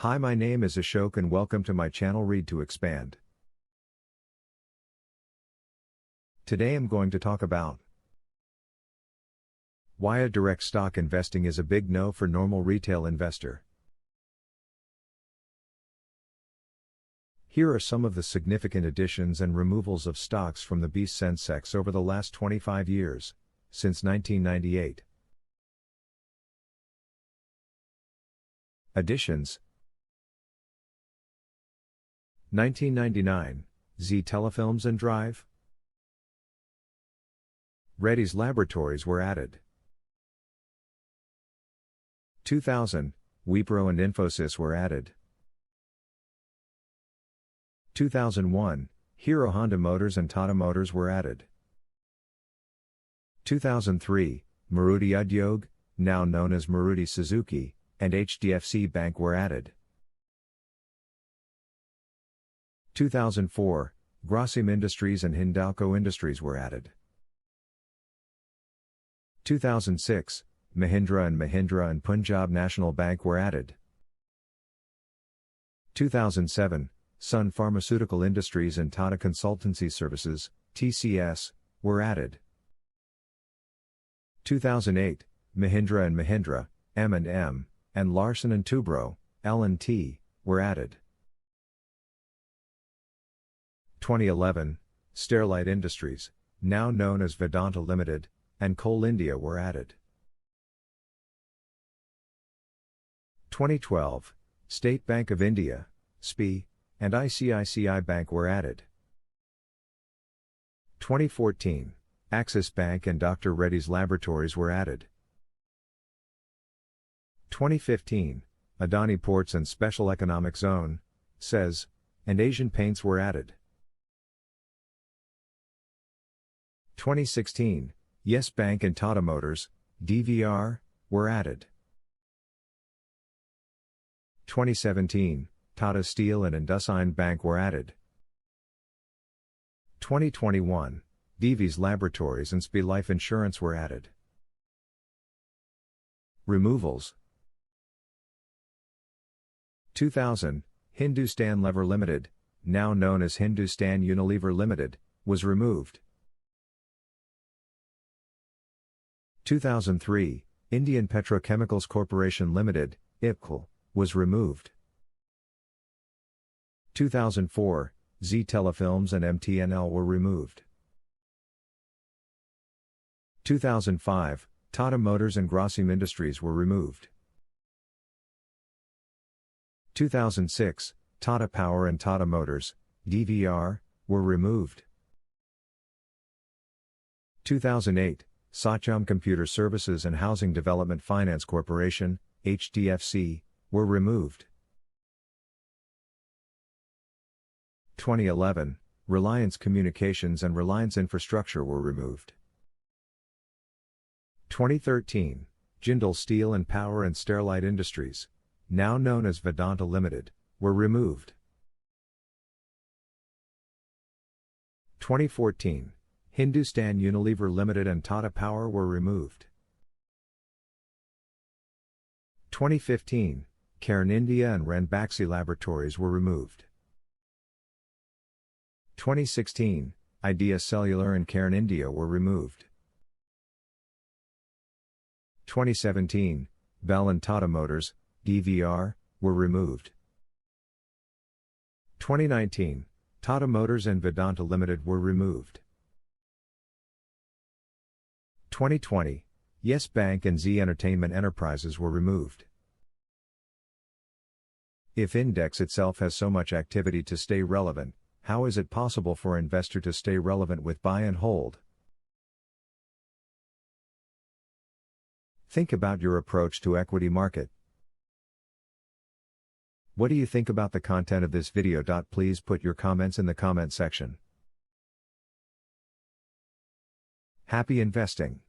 Hi, my name is Ashok and welcome to my channel Read to Expand. Today I'm going to talk about why a direct stock investing is a big no for normal retail investor. Here are some of the significant additions and removals of stocks from the BSE Sensex over the last 25 years, since 1998. Additions: 1999, Z Telefilms and Drive. Reddy's Laboratories were added. 2000, Wipro and Infosys were added. 2001, Hero Honda Motors and Tata Motors were added. 2003, Maruti Udyog, now known as Maruti Suzuki, and HDFC Bank were added. 2004, Grasim Industries and Hindalco Industries were added. 2006, Mahindra and Mahindra and Punjab National Bank were added. 2007, Sun Pharmaceutical Industries and Tata Consultancy Services, TCS, were added. 2008, Mahindra and Mahindra, M&M, and Larsen & Toubro, L&T, were added. 2011, Sterlite Industries, now known as Vedanta Limited, and Coal India were added. 2012, State Bank of India, SPI, and ICICI Bank were added. 2014, Axis Bank and Dr. Reddy's Laboratories were added. 2015, Adani Ports and Special Economic Zone, SEZ, and Asian Paints were added. 2016, Yes Bank and Tata Motors, DVR, were added. 2017, Tata Steel and Indusind Bank were added. 2021, Divi's Laboratories and SPI Life Insurance were added. Removals: 2000, Hindustan Lever Limited, now known as Hindustan Unilever Limited, was removed. 2003, Indian Petrochemicals Corporation Limited, IPCL, was removed. 2004, Z Telefilms and MTNL were removed. 2005, Tata Motors and Grasim Industries were removed. 2006, Tata Power and Tata Motors, DVR, were removed. 2008, Sachem Computer Services and Housing Development Finance Corporation, HDFC, were removed. 2011, Reliance Communications and Reliance Infrastructure were removed. 2013, Jindal Steel and Power and Sterlite Industries, now known as Vedanta Limited, were removed. 2014, Hindustan Unilever Limited and Tata Power were removed. 2015, Cairn India and Ranbaxy Laboratories were removed. 2016, Idea Cellular and Cairn India were removed. 2017, Bell and Tata Motors, DVR, were removed. 2019, Tata Motors and Vedanta Limited were removed. 2020, Yes Bank and Z Entertainment Enterprises were removed. If index itself has so much activity to stay relevant, how is it possible for an investor to stay relevant with buy and hold? Think about your approach to equity market. What do you think about the content of this video? Please put your comments in the comment section. Happy investing!